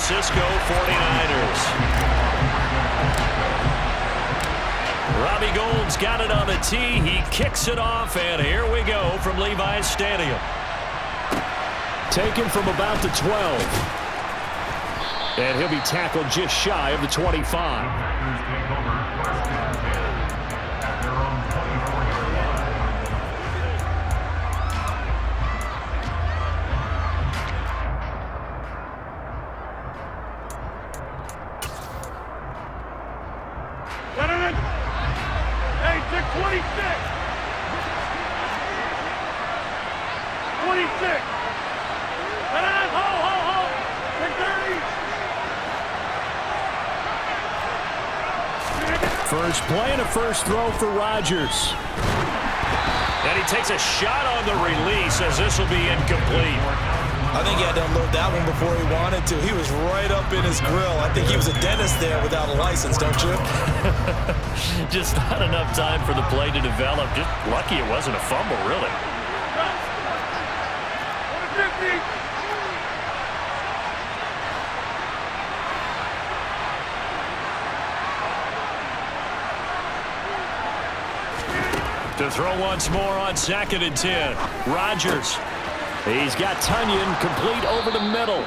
Francisco 49ers. Robbie Gould's got it on the tee. He kicks it off, and here we go from Levi's Stadium. Taken from about the 12. And he'll be tackled just shy of the 25. First play and a first throw for Rodgers. And he takes a shot on the release as this will be incomplete. I think he had to unload that one before he wanted to. He was right up in his grill. I think he was a dentist there without a license, don't you? Just not enough time for the play to develop. Just lucky it wasn't a fumble, really. To throw once more on 2nd and 10. Rodgers. He's got Tunyon complete over the middle.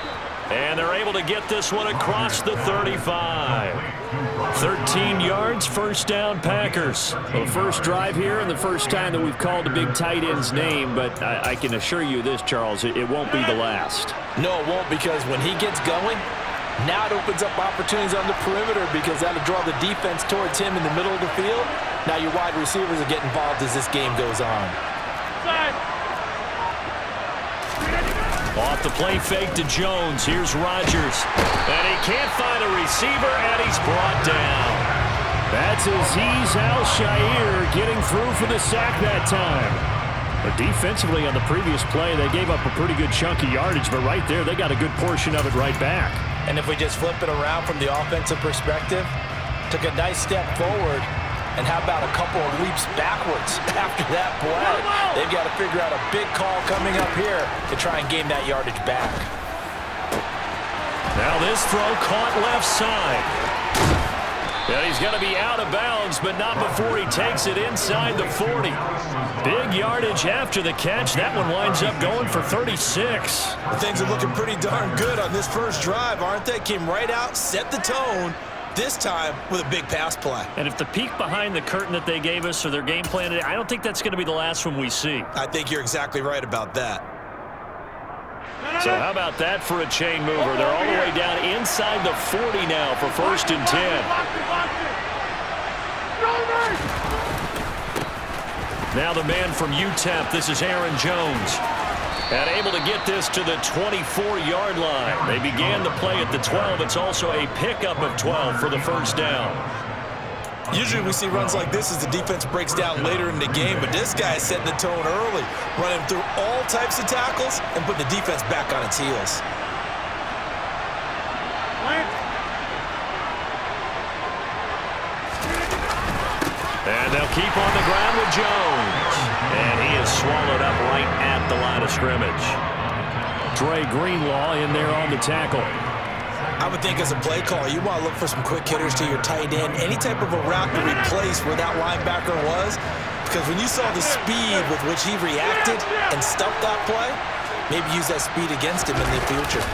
And they're able to get this one across the 35. 13 yards, first down Packers. Well, the first drive here and the first time that we've called a big tight end's name, but I can assure you this, Charles, it won't be the last. No, it won't, because when he gets going, now it opens up opportunities on the perimeter because that'll draw the defense towards him in the middle of the field. Now your wide receivers will get involved as this game goes on. Off the play fake to Jones. Here's Rodgers. And he can't find a receiver, and he's brought down. That's Azeez Al-Shaair getting through for the sack that time. But defensively on the previous play, they gave up a pretty good chunk of yardage, but right there, they got a good portion of it right back. And if we just flip it around from the offensive perspective, took a nice step forward, and how about a couple of leaps backwards after that play? They've got to figure out a big call coming up here to try and gain that yardage back. Now this throw caught left side. And he's going to be out of bounds, but not before he takes it inside the 40. Big yardage after the catch. That one winds up going for 36. Things are looking pretty darn good on this first drive, aren't they? Came right out, set the tone. This time with a big pass play. And if the peek behind the curtain that they gave us or their game plan, I don't think that's going to be the last one we see. I think you're exactly right about that. So how about that for a chain mover? They're all the way down inside the 40 now for 1st and 10. Now the man from UTEP, this is Aaron Jones. And able to get this to the 24-yard line. They began the play at the 12. It's also a pickup of 12 for the first down. Usually we see runs like this as the defense breaks down later in the game, but this guy is setting the tone early, running through all types of tackles and putting the defense back on its heels. And they'll keep on the ground with Jones. And he is swallowed up right at the line of scrimmage. Dre Greenlaw in there on the tackle. I would think as a play caller, you want to look for some quick hitters to your tight end, any type of a route to replace where that linebacker was. Because when you saw the speed with which he reacted and stuffed that play, maybe use that speed against him in the future.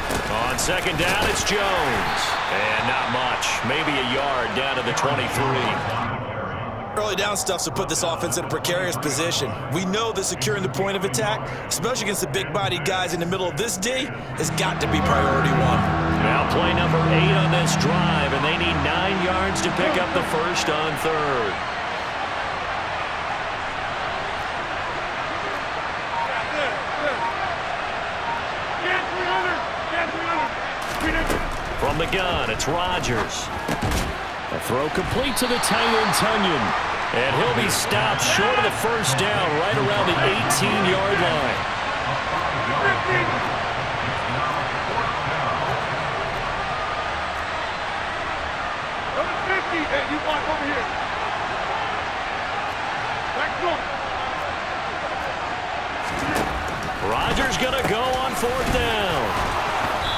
On 2nd down, it's Jones. And not much. Maybe a yard down to the 23. Early down stuff to put this offense in a precarious position. We know that securing the point of attack, especially against the big-bodied guys in the middle of this D, has got to be priority one. Now play number 8 on this drive, and they need 9 yards to pick up the first on 3rd. From the gun, it's Rodgers. A throw complete to the tight end, Tunyon. And he'll be stopped short of the first down right around the 18-yard line. Hey, you walk over here. Rodgers going to go on 4th down.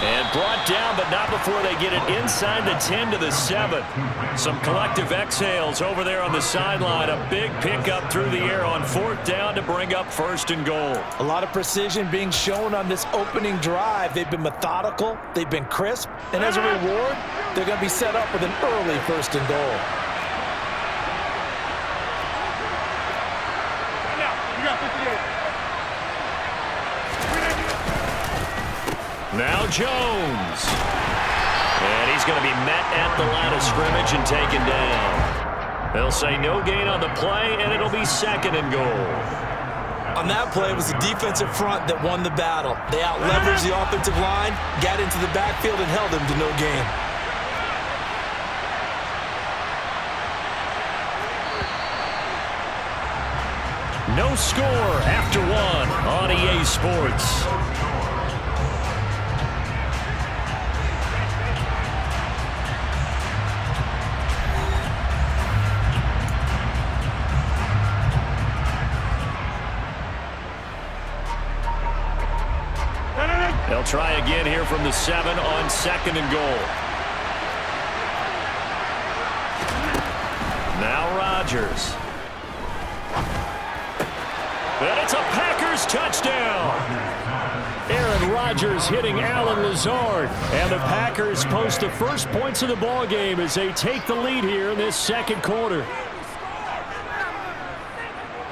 And brought down, but not before they get it inside the 10 to the 7. Some collective exhales over there on the sideline. A big pickup through the air on 4th down to bring up 1st and goal. A lot of precision being shown on this opening drive. They've been methodical, they've been crisp, and as a reward, they're going to be set up with an early 1st and goal. Now Jones. And he's going to be met at the line of scrimmage and taken down. They'll say no gain on the play, and it'll be 2nd and goal. On that play, it was the defensive front that won the battle. They out-leveraged the offensive line, got into the backfield, and held them to no gain. No score after 1 on EA Sports. They'll try again here from the 7 on 2nd and goal. Now Rodgers. And it's a Packers touchdown. Aaron Rodgers hitting Allen Lazard. And the Packers post the first points of the ball game as they take the lead here in this 2nd quarter.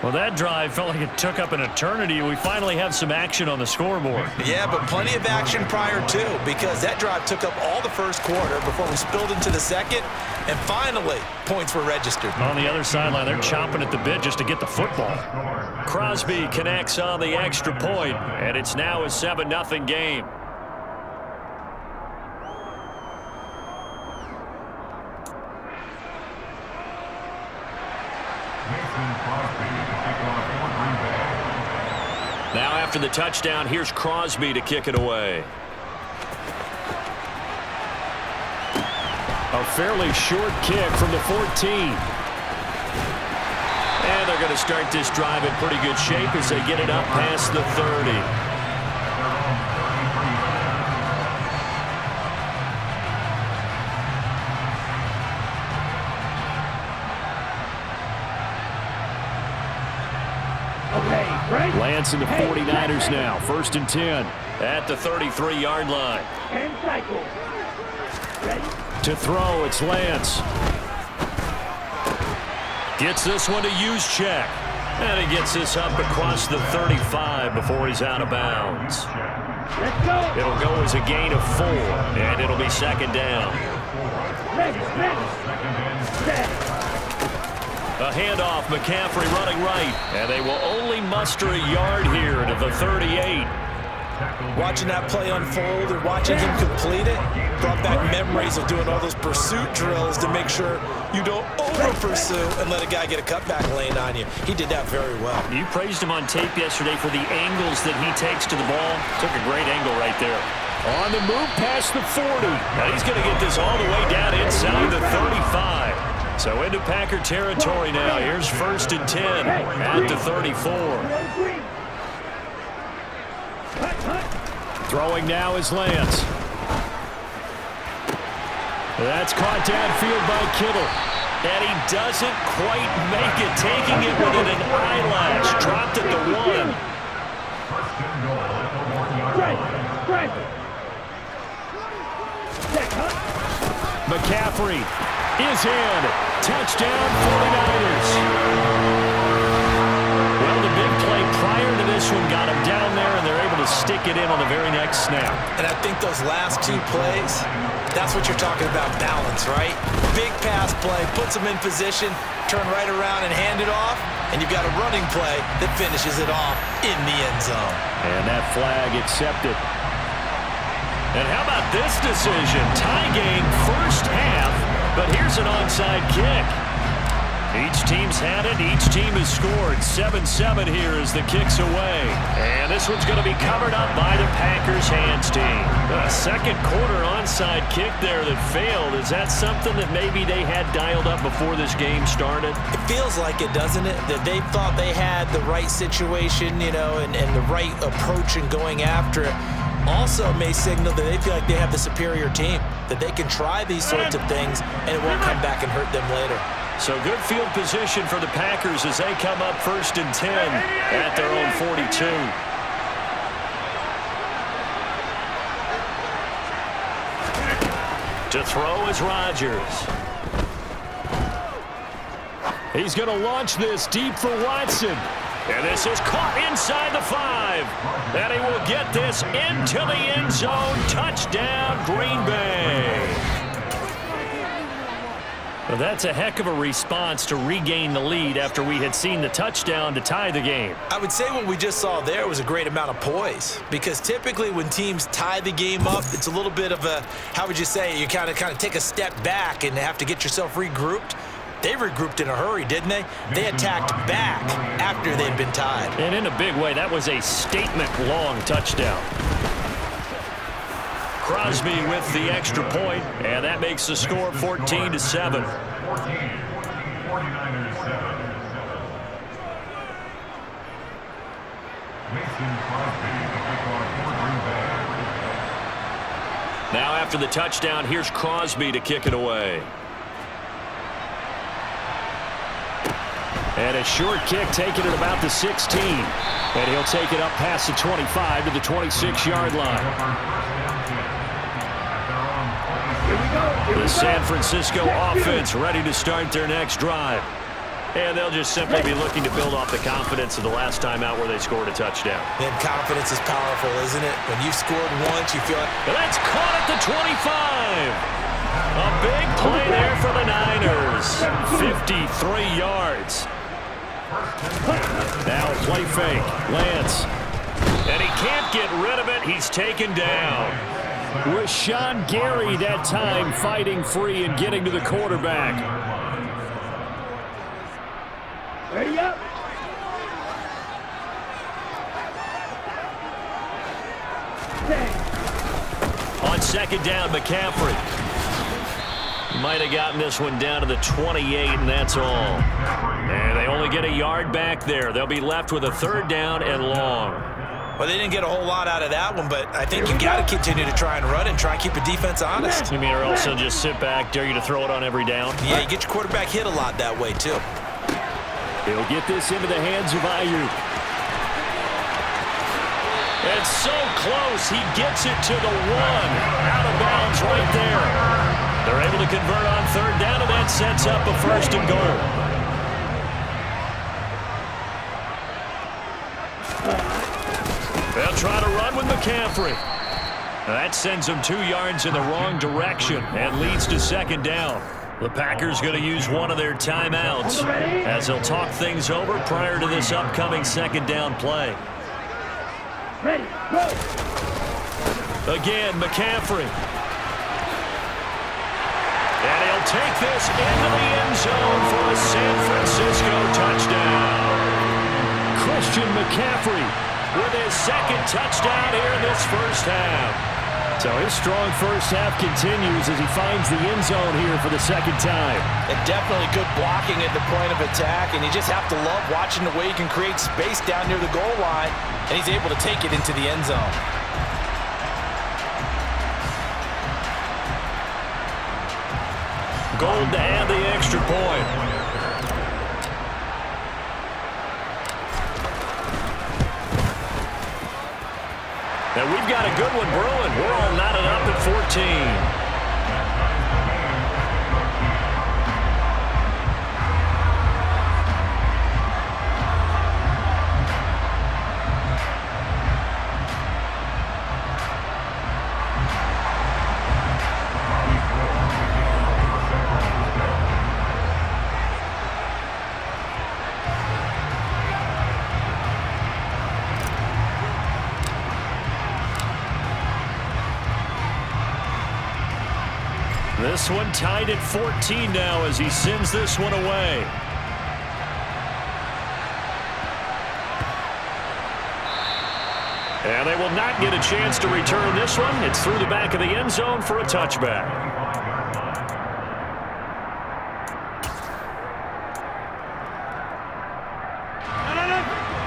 Well, that drive felt like it took up an eternity. We finally have some action on the scoreboard. Yeah, but plenty of action prior to, because that drive took up all the 1st quarter before we spilled into the 2nd, and finally, points were registered. On the other sideline, they're chomping at the bit just to get the football. Crosby connects on the extra point, and it's now a 7-0 game. Now after the touchdown, here's Crosby to kick it away. A fairly short kick from the 14. And they're going to start this drive in pretty good shape as they get it up past the 30. Lance and the 49ers now. 1st and 10 at the 33-yard line. To throw, it's Lance. Gets this one to Juszczyk. And he gets this up across the 35 before he's out of bounds. It'll go as a gain of 4, and it'll be 2nd down. A handoff, McCaffrey running right, and they will only muster a yard here to the 38. Watching that play unfold and watching him complete it brought back memories of doing all those pursuit drills to make sure you don't over-pursue and let a guy get a cutback lane on you. He did that very well. You praised him on tape yesterday for the angles that he takes to the ball. Took a great angle right there. On the move past the 40. Now he's going to get this all the way down inside the 35. So into Packer territory now. Here's 1st and 10 at the 34. Throwing now is Lance. That's caught downfield by Kittle. And he doesn't quite make it, taking it within an eyelash. Dropped at the 1. McCaffrey is in. Touchdown 49ers. Well, the big play prior to this one got him down there, and they're able to stick it in on the very next snap. And I think those last 2 plays, that's what you're talking about, balance, right? Big pass play, puts them in position, turn right around and hand it off, and you've got a running play that finishes it off in the end zone. And that flag accepted. And how about this decision? Tie game first half, but here's an onside kick. Each team's had it. Each team has scored. 7-7 here as the kick's away. And this one's going to be covered up by the Packers hands team. A second quarter onside kick there that failed. Is that something that maybe they had dialed up before this game started? It feels like it, doesn't it? That they thought they had the right situation, you know, and the right approach in going after it. also may signal that they feel like they have the superior team, that they can try these sorts of things and it won't come back and hurt them later. So good field position for the Packers as they come up 1st and 10 at their own 42. To throw is Rodgers. He's going to launch this deep for Watson. And this is caught inside the 5. And he will get this into the end zone. Touchdown, Green Bay. Well, that's a heck of a response to regain the lead after we had seen the touchdown to tie the game. I would say what we just saw there was a great amount of poise, because typically when teams tie the game up, it's a little bit of a, how would you say, you kind of take a step back and have to get yourself regrouped. They regrouped in a hurry, didn't they? They attacked back after they'd been tied. And in a big way, that was a statement-long touchdown. Crosby with the extra point, and that makes the score 14-7. Now after the touchdown, here's Crosby to kick it away. And a short kick taken at about the 16. And he'll take it up past the 25 to the 26-yard line. The San Francisco offense ready to start their next drive. And they'll just simply be looking to build off the confidence of the last time out where they scored a touchdown. And confidence is powerful, isn't it? When you've scored once, you feel like... And that's caught at the 25. A big play there for the Niners. 53 yards. Now a play fake. Lance. And he can't get rid of it. He's taken down. Rashawn Gary that time fighting free and getting to the quarterback. Ready up. On second down, McCaffrey. Might have gotten this one down to the 28, and that's all. And they only get a yard back there. They'll be left with a 3rd down and long. Well, they didn't get a whole lot out of that one, but I think you got to continue to try and run and try and keep the defense honest. You mean, or else they'll just sit back, dare you to throw it on every down? Yeah, you get your quarterback hit a lot that way, too. He'll get this into the hands of Ayuk. It's so close. He gets it to the 1. Out of bounds right there. They're able to convert on 3rd down, and that sets up a 1st and goal. They'll try to run with McCaffrey. That sends them 2 yards in the wrong direction and leads to 2nd down. The Packers going to use one of their timeouts as they'll talk things over prior to this upcoming 2nd down play. Ready, go. Again, McCaffrey. And he'll take this into the end zone for a San Francisco touchdown. Christian McCaffrey with his 2nd touchdown here in this first half. So his strong first half continues as he finds the end zone here for the 2nd time. And definitely good blocking at the point of attack, and you just have to love watching the way he can create space down near the goal line, and he's able to take it into the end zone. Gold to add the extra point. And we've got a good one brewing. We're all knotted up at 14. This one tied at 14 now as he sends this one away. And they will not get a chance to return this one. It's through the back of the end zone for a touchback.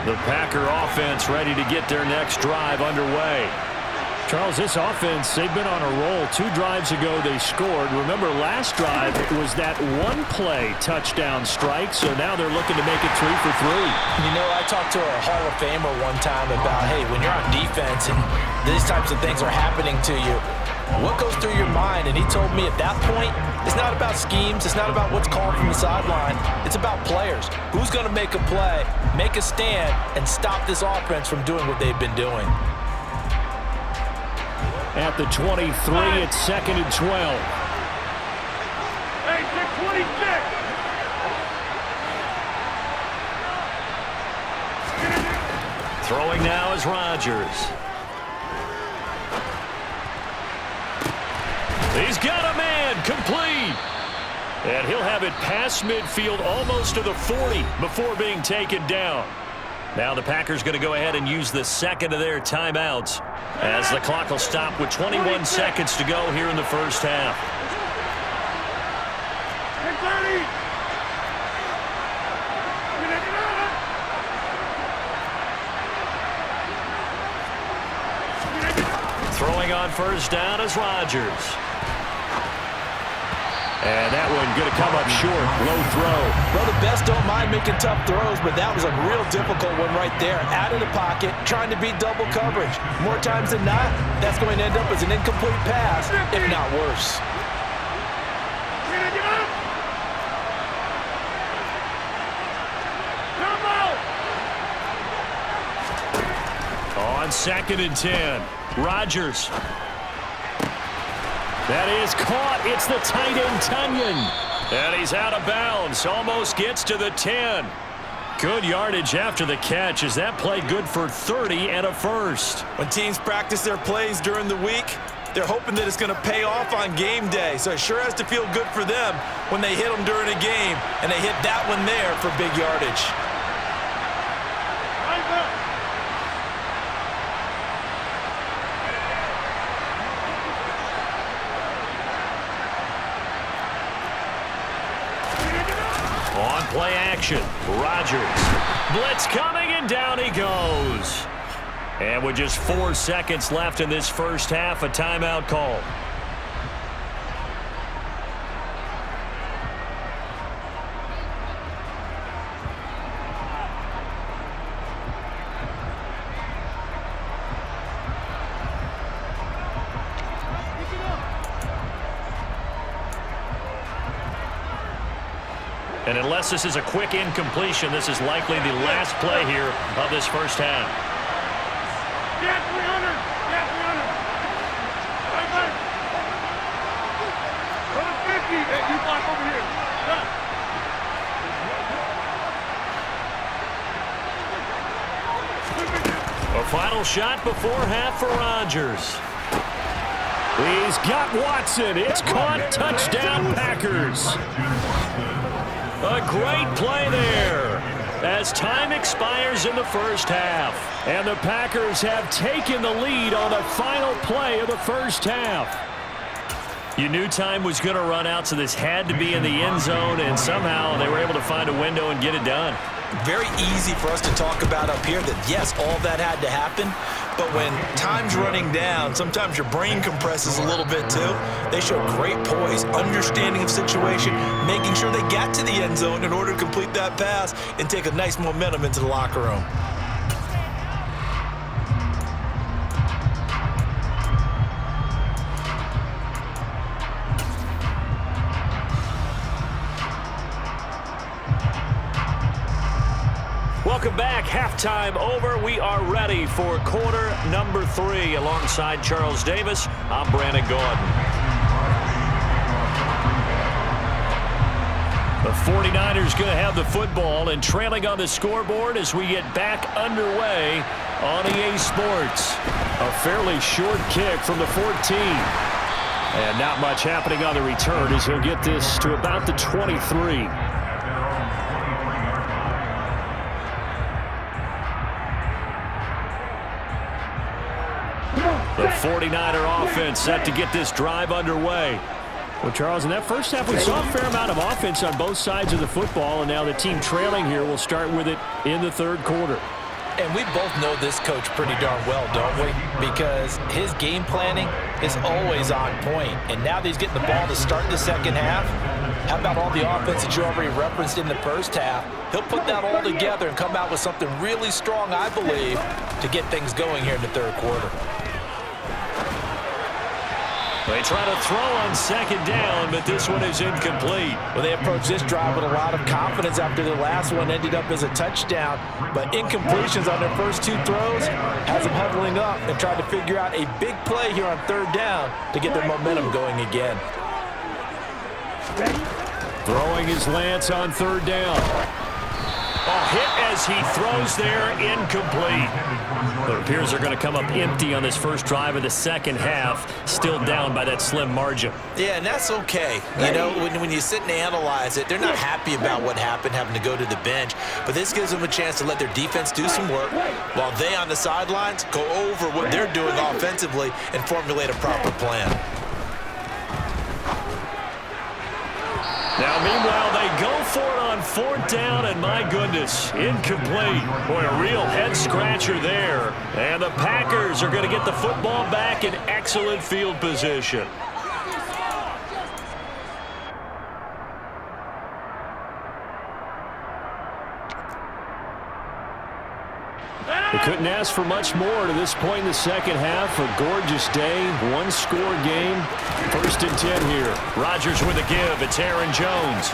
The Packer offense ready to get their next drive underway. Charles, this offense, they've been on a roll. 2 drives ago they scored. Remember, last drive was that one-play touchdown strike, so now they're looking to make it 3 for 3. You know, I talked to a Hall of Famer one time about, hey, when you're on defense and these types of things are happening to you, what goes through your mind? And he told me at that point, it's not about schemes. It's not about what's called from the sideline. It's about players. Who's going to make a play, make a stand, and stop this offense from doing what they've been doing? At the 23, it's 2nd and 12. Hey, 626. Throwing now is Rodgers. He's got a man, complete. And he'll have it past midfield almost to the 40 before being taken down. Now the Packers going to go ahead and use the second of their timeouts as the clock will stop with 21 seconds to go here in the first half. Throwing on first down is Rodgers. And that one going to come up short. Low throw. Well, the best don't mind making tough throws, but that was a real difficult one right there. Out of the pocket, trying to beat double coverage. More times than not, that's going to end up as an incomplete pass, if not worse. On 2nd and 10, Rodgers. That is caught. It's the tight end, Tunyon. And he's out of bounds. Almost gets to the 10. Good yardage after the catch as that play good for 30 and a first. When teams practice their plays during the week, they're hoping that it's going to pay off on game day. So it sure has to feel good for them when they hit them during a game, and they hit that one there for big yardage. On play action, Rodgers. Blitz coming, and down he goes. And with just 4 seconds left in this first half, a timeout call. And unless this is a quick incompletion, this is likely the last play here of this first half. Get 300! Get 300! Right, 50! Hey, you block over here. A final shot before half for Rodgers. He's got Watson. It's caught. Touchdown, Packers. A great play there as time expires in the first half. And the Packers have taken the lead on the final play of the first half. You knew time was going to run out, so this had to be in the end zone, and somehow they were able to find a window and get it done. Very easy for us to talk about up here that, yes, all that had to happen, but when time's running down, sometimes your brain compresses a little bit too. They showed great poise, understanding of situation, making sure they got to the end zone in order to complete that pass and take a nice momentum into the locker room. Welcome back. Halftime over. We are ready for quarter number 3. Alongside Charles Davis, I'm Brandon Gordon. The 49ers going to have the football and trailing on the scoreboard as we get back underway on EA Sports. A fairly short kick from the 14. And not much happening on the return as he'll get this to about the 23. The 49er offense set to get this drive underway. Well, Charles, in that first half, we saw a fair amount of offense on both sides of the football, and now the team trailing here will start with it in the third quarter. And we both know this coach pretty darn well, don't we? Because his game planning is always on point. And now that he's getting the ball to start the second half, how about all the offense that you already referenced in the first half? He'll put that all together and come out with something really strong, I believe, to get things going here in the third quarter. They try to throw on second down, but this one is incomplete. Well, they approached this drive with a lot of confidence after the last one ended up as a touchdown. But incompletions on their first two throws has them huddling up and trying to figure out a big play here on third down to get their momentum going again. Throwing is Lance on third down. A hit as he throws there, incomplete. But it appears they're going to come up empty on this first drive of the second half, still down by that slim margin. Yeah, and that's okay. You know, when you sit and analyze it, they're not happy about what happened, having to go to the bench. But this gives them a chance to let their defense do some work while they on the sidelines go over what they're doing offensively and formulate a proper plan. Now, meanwhile, they go for it on fourth down, and my goodness, incomplete. Boy, a real head-scratcher there. And the Packers are going to get the football back in excellent field position. They couldn't ask for much more to this point in the second half. A gorgeous day, one-score game. First and 10 here. Rodgers with a give. It's Aaron Jones.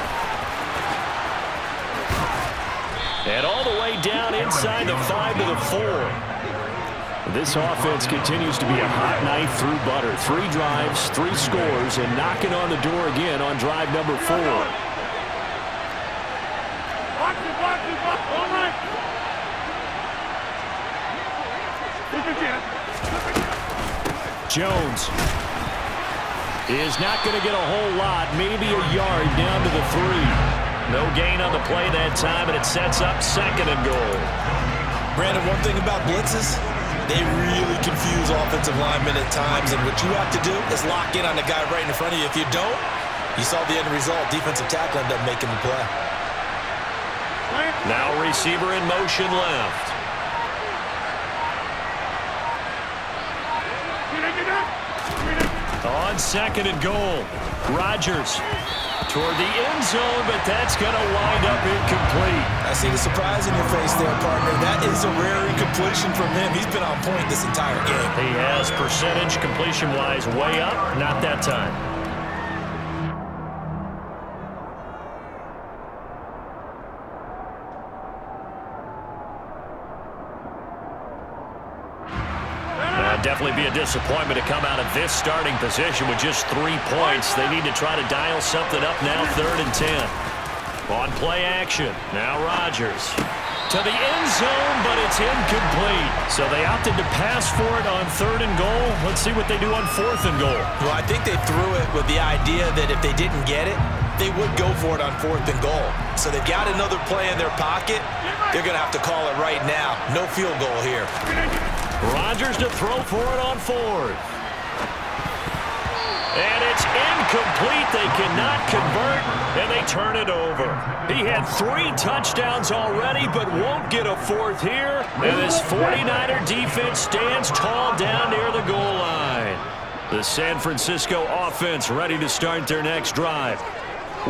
And all the way down inside the 5 to the 4. This offense continues to be a hot knife through butter. 3 drives, 3 scores, and knocking on the door again on drive number 4. All right. Jones is not going to get a whole lot, maybe a yard down to the 3. No gain on the play that time, and it sets up second and goal. Brandon, one thing about blitzes, they really confuse offensive linemen at times, and what you have to do is lock in on the guy right in front of you. If you don't, you saw the end result. Defensive tackle ended up making the play. Now receiver in motion left. On second and goal, Rodgers toward the end zone, but that's going to wind up incomplete. I see the surprise in your face there, partner. That is a rare incompletion from him. He's been on point this entire game. He has percentage completion-wise way up, not that time. Definitely be a disappointment to come out of this starting position with just 3 points. They need to try to dial something up now, third and 10. On play action, now Rodgers. To the end zone, but it's incomplete. So they opted to pass for it on third and goal. Let's see what they do on fourth and goal. Well, I think they threw it with the idea that if they didn't get it, they would go for it on fourth and goal. So they've got another play in their pocket. They're going to have to call it right now. No field goal here. Rodgers to throw for it on fourth. And it's incomplete. They cannot convert, and they turn it over. He had 3 touchdowns already, but won't get a fourth here. And this 49er defense stands tall down near the goal line. The San Francisco offense ready to start their next drive.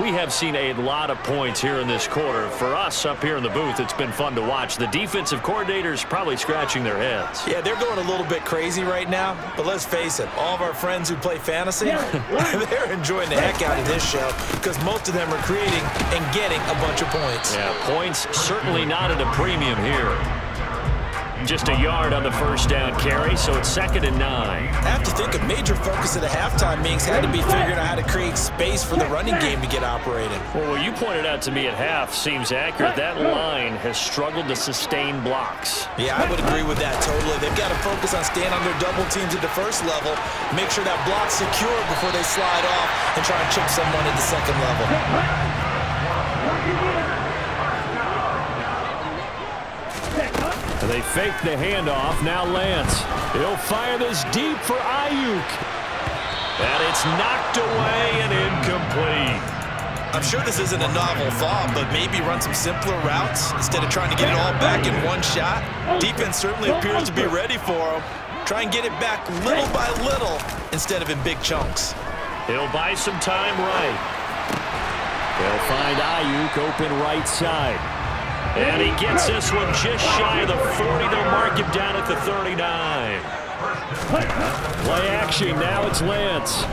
We have seen a lot of points here in this quarter. For us up here in the booth, it's been fun to watch. The defensive coordinators probably scratching their heads. Yeah, they're going a little bit crazy right now, but let's face it, all of our friends who play fantasy, they're enjoying the heck out of this show because most of them are creating and getting a bunch of points. Yeah, points certainly not at a premium here. Just a yard on the first down carry, so it's second and 9. I have to think a major focus at the halftime meetings had to be figuring out how to create space for the running game to get operating. Well, what you pointed out to me at half seems accurate. That line has struggled to sustain blocks. Yeah, I would agree with that totally. They've got to focus on staying on their double teams at the first level, make sure that block's secure before they slide off and try and chip someone at the second level. They fake the handoff. Now Lance. He'll fire this deep for Ayuk. And it's knocked away and incomplete. I'm sure this isn't a novel thought, but maybe run some simpler routes instead of trying to get it all back in one shot. Defense certainly appears to be ready for him. Try and get it back little by little instead of in big chunks. He'll buy some time right. They'll find Ayuk open right side. And he gets this one just shy of the 40. They'll mark him down at the 39. Play action. Now it's Lance.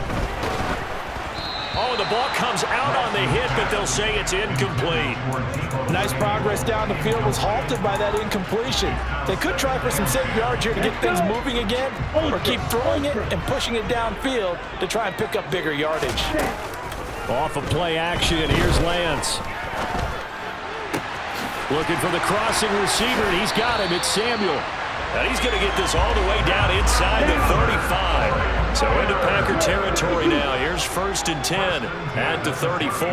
Oh, the ball comes out on the hit, but they'll say it's incomplete. Nice progress down the field was halted by that incompletion. They could try for some safe yards here to get things moving again, or keep throwing it and pushing it downfield to try and pick up bigger yardage. Off of play action, here's Lance. Looking for the crossing receiver, and he's got him. It's Samuel. And he's going to get this all the way down inside the 35. So into Packer territory now. Here's 1st and 10 at the 34.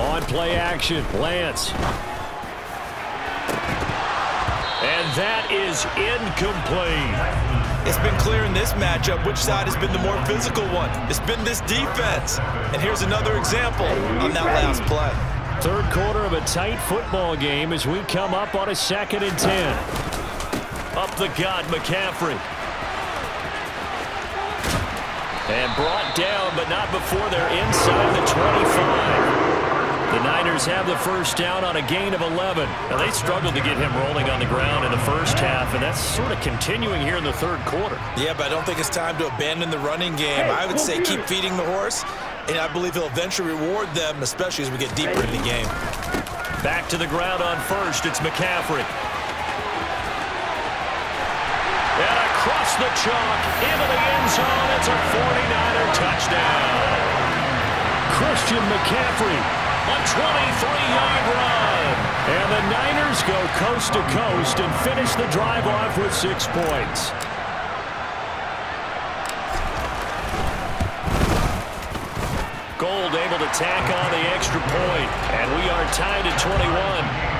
On play action, Lance. And that is incomplete. It's been clear in this matchup which side has been the more physical one. It's been this defense. And here's another example on that last play. Third quarter of a tight football game as we come up on a 2nd and 10. Up the gut, McCaffrey. And brought down, but not before they're inside the 25. The Niners have the first down on a gain of 11. Now, they struggled to get him rolling on the ground in the first half, and that's sort of continuing here in the third quarter. Yeah, but I don't think it's time to abandon the running game. I would say keep feeding the horse, and I believe he'll eventually reward them, especially as we get deeper in the game. Back to the ground on first, it's McCaffrey. And across the chalk, into the end zone, it's a 49er touchdown. Christian McCaffrey, a 23-yard run. And the Niners go coast to coast and finish the drive off with 6 points. Gold able to tack on the extra point, and we are tied at 21.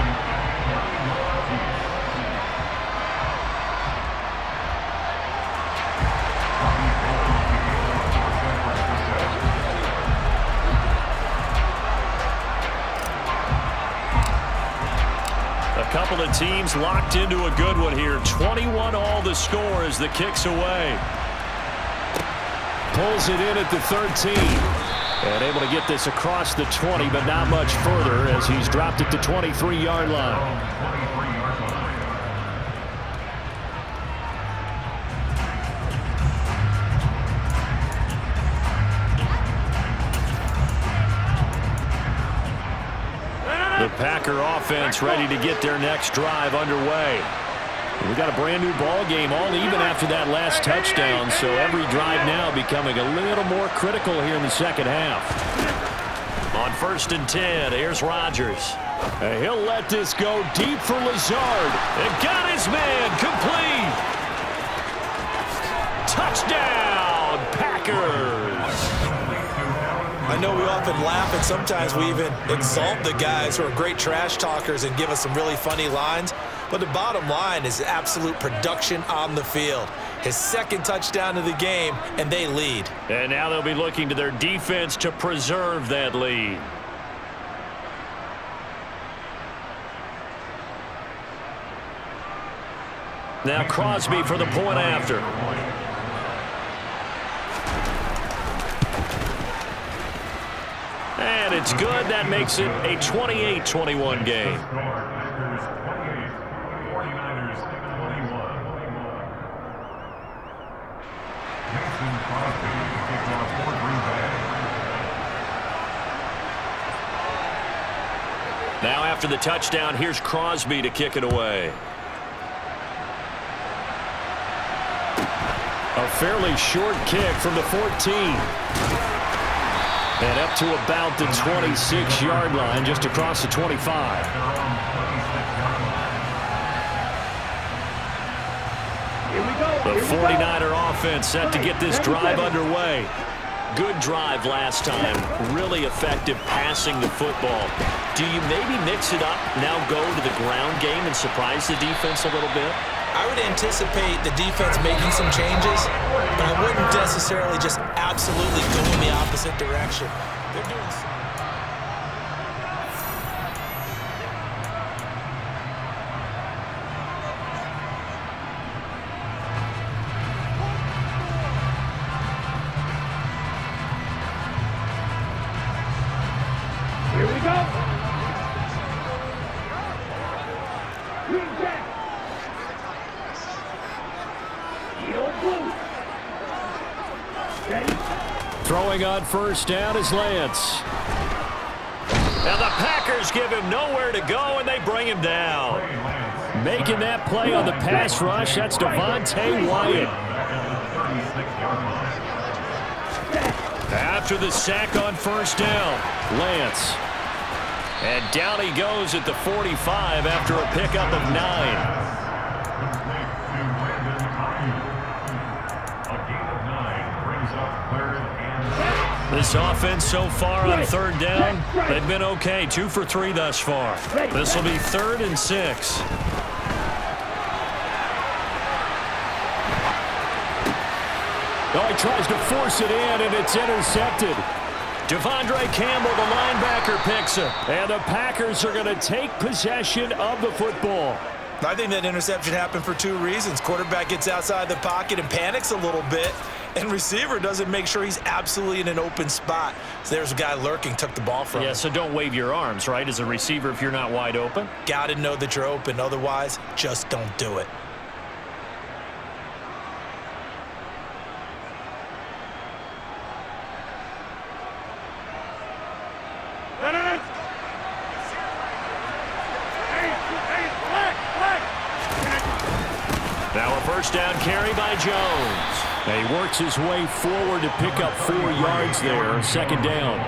A couple of teams locked into a good one here. 21 all the score as the kick's away. Pulls it in at the 13. And able to get this across the 20, but not much further as he's dropped it to 23-yard line. The Packer offense ready to get their next drive underway. We got a brand new ball game, all even after that last touchdown, so every drive now becoming a little more critical here in the second half. On 1st and 10, here's Rodgers. And he'll let this go deep for Lazard. And got his man complete. Touchdown, Packers. I know we often laugh and sometimes we even exalt the guys who are great trash talkers and give us some really funny lines. But the bottom line is absolute production on the field. His second touchdown of the game, and they lead. And now they'll be looking to their defense to preserve that lead. Now Crosby for the point after. And it's good. That makes it a 28-21 game. Now after the touchdown, here's Crosby to kick it away. A fairly short kick from the 14. And up to about the 26-yard line, just across the 25. The 49er offense set to get this drive underway. Good drive last time. Really effective passing the football. Do you maybe mix it up, now go to the ground game and surprise the defense a little bit? I would anticipate the defense making some changes, but I wouldn't necessarily just absolutely go in the opposite direction. They're doing some... Here we go. Throwing on first down is Lance. Now the Packers give him nowhere to go, and they bring him down. Making that play on the pass rush, that's Devontae Wyatt. After the sack on first down, Lance. And down he goes at the 45 after a pickup of 9. This offense so far on third down, they've been okay. 2 for 3 thus far. This will be 3rd and 6. Oh, he tries to force it in, and it's intercepted. Devondre Campbell, the linebacker, picks it. And the Packers are going to take possession of the football. I think that interception happened for 2 reasons. Quarterback gets outside the pocket and panics a little bit, and receiver doesn't make sure he's absolutely in an open spot. So there's a guy lurking, took the ball from him. Yeah, so don't wave your arms, right, as a receiver if you're not wide open. Got to know that you're open. Otherwise, just don't do it. Now a first down carry by Jones. And he works his way forward to pick up 4 yards there, second down.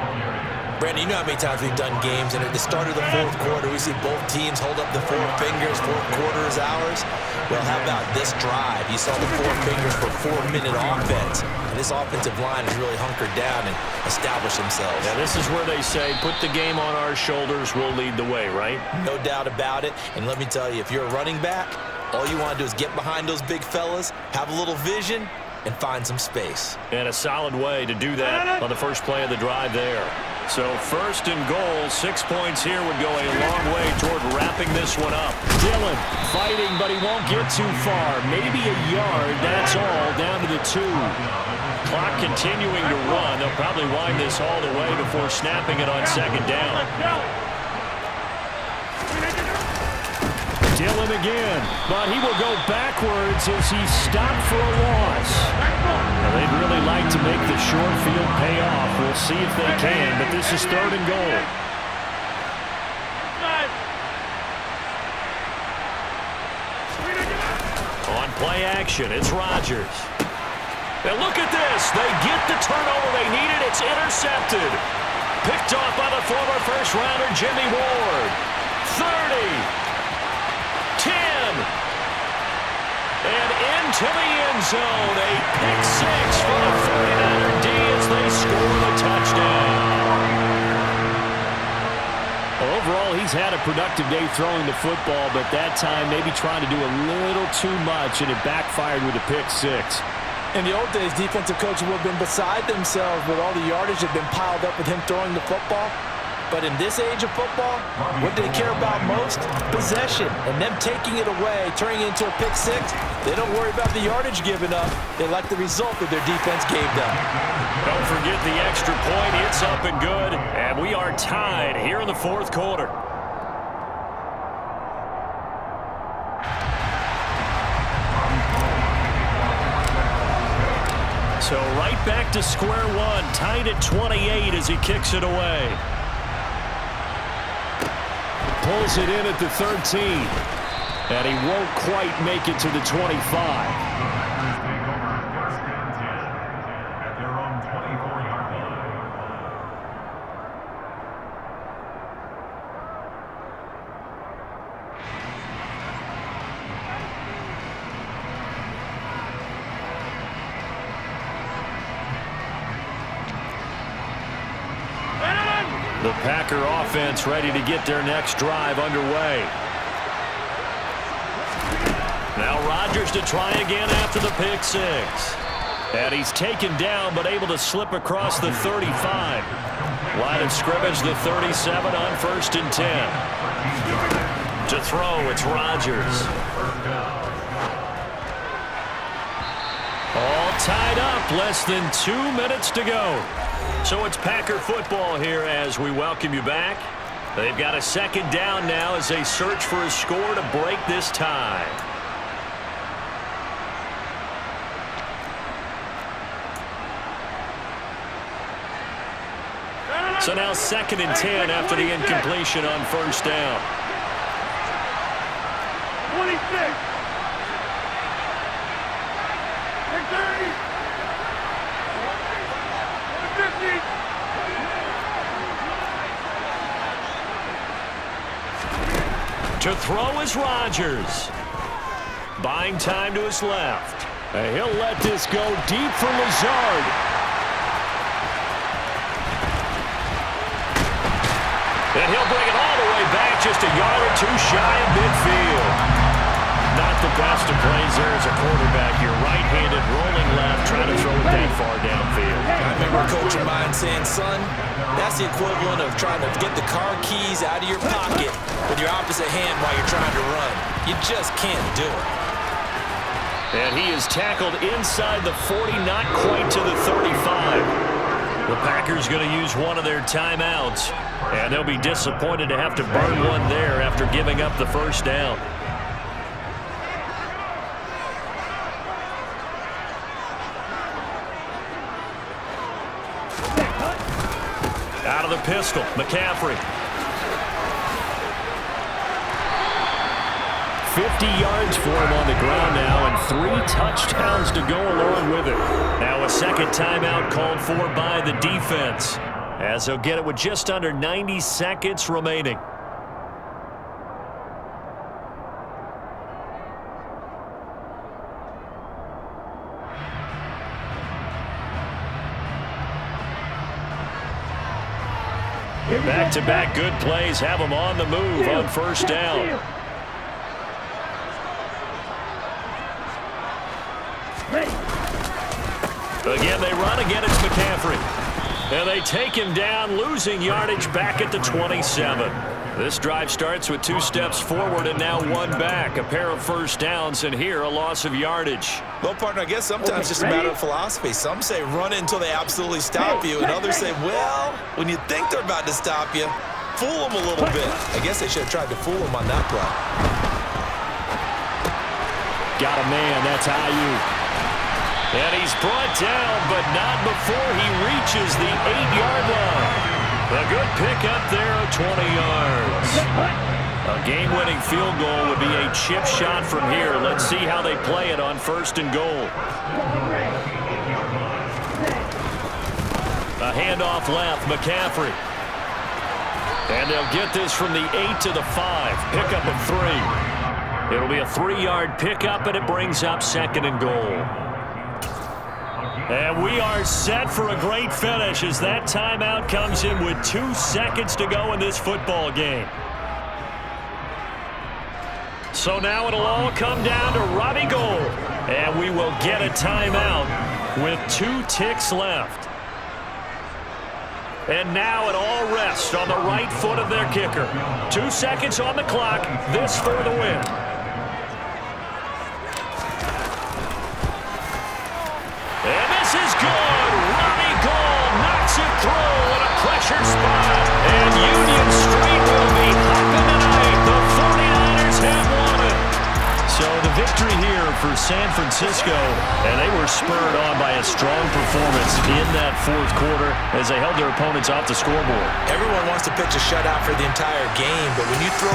Brandon, you know how many times we've done games, and at the start of the 4th quarter, we see both teams hold up the 4 fingers, 4th quarter is ours. Well, how about this drive? You saw the 4 fingers for 4-minute offense. And this offensive line has really hunkered down and established themselves. Yeah, this is where they say, put the game on our shoulders, we'll lead the way, right? No doubt about it. And let me tell you, if you're a running back, all you want to do is get behind those big fellas, have a little vision, and find some space. And a solid way to do that on the first play of the drive there. So 1st and goal, 6 points here would go a long way toward wrapping this one up. Dillon fighting, but he won't get too far. Maybe a yard, that's all, down to the 2. Clock continuing to run. They'll probably wind this all the way before snapping it on second down. Dillon again, but he will go backwards as he's stopped for a loss. Now, they'd really like to make the short field pay off. We'll see if they can, but this is 3rd and goal. On play action, it's Rodgers. And look at this. They get the turnover they needed. It's intercepted. Picked off by the former first-rounder Jimmy Ward. 30. 10, and into the end zone. A pick 6 for the 49er D as they score the touchdown. Overall, he's had a productive day throwing the football, but that time maybe trying to do a little too much, and it backfired with a pick 6. In the old days, defensive coaches would have been beside themselves with all the yardage that had been piled up with him throwing the football. But in this age of football, what they care about most? Possession. And them taking it away, turning it into a pick 6, they don't worry about the yardage given up. They like the result that their defense gave them. Don't forget the extra point. It's up and good. And we are tied here in the 4th quarter. So right back to square one. Tied at 28 as he kicks it away. Pulls it in at the 13. And he won't quite make it to the 25. The Packer offense ready to get their next drive underway. Now Rodgers to try again after the pick six. And he's taken down but able to slip across the 35. Line of scrimmage, the 37 on 1st and 10. To throw, it's Rodgers. All tied up, less than 2 minutes to go. So it's Packer football here as we welcome you back. They've got a second down now as they search for a score to break this tie. So now 2nd and 10 after the incompletion on 1st down. 26. 30. 50. To throw is Rodgers. Buying time to his left. And he'll let this go deep for Lazard. And he'll bring it all the way back, just a yard or two shy of midfield. Not the best of plays there as a quarterback. You're right-handed, rolling left, trying to throw it that far downfield. I remember a coach of mine saying, son, that's the equivalent of trying to get the car keys out of your pocket with your opposite hand while you're trying to run. You just can't do it. And he is tackled inside the 40, not quite to the 35. The Packers going to use one of their timeouts, and they'll be disappointed to have to burn one there after giving up the first down. Out of the pistol, McCaffrey. 50 yards for him on the ground now, and 3 touchdowns to go along with it. Now a second timeout called for by the defense, as they'll get it with just under 90 seconds remaining. Back-to-back good plays have them on the move on 1st down. Again, they run. Again, it's McCaffrey. And they take him down, losing yardage back at the 27. This drive starts with 2 steps forward and now 1 back. A pair of first downs, and here a loss of yardage. Well, partner, I guess sometimes it's just a matter of philosophy. Some say run until they absolutely stop you, and others say, well, when you think they're about to stop you, fool them a little bit. I guess they should have tried to fool them on that play. Got a man, that's Ayuk. And he's brought down, but not before he reaches the 8-yard line. A good pickup there of 20 yards. A game-winning field goal would be a chip shot from here. Let's see how they play it on 1st and goal. A handoff left, McCaffrey. And they'll get this from the 8 to the 5. Pickup of 3. It'll be a 3-yard pickup, and it brings up 2nd and goal. And we are set for a great finish as that timeout comes in with 2 seconds to go in this football game. So now it'll all come down to Robbie Gould, and we will get a timeout with 2 ticks left. And now it all rests on the right foot of their kicker. 2 seconds on the clock, this for the win. And this is good. Robbie Gould knocks it through in a pressure spot. And Union Street will be hopping tonight. The 49ers have won it. So the victory here for San Francisco, and they were spurred on by a strong performance in that 4th quarter as they held their opponents off the scoreboard. Everyone wants to pitch a shutout for the entire game, but when you throw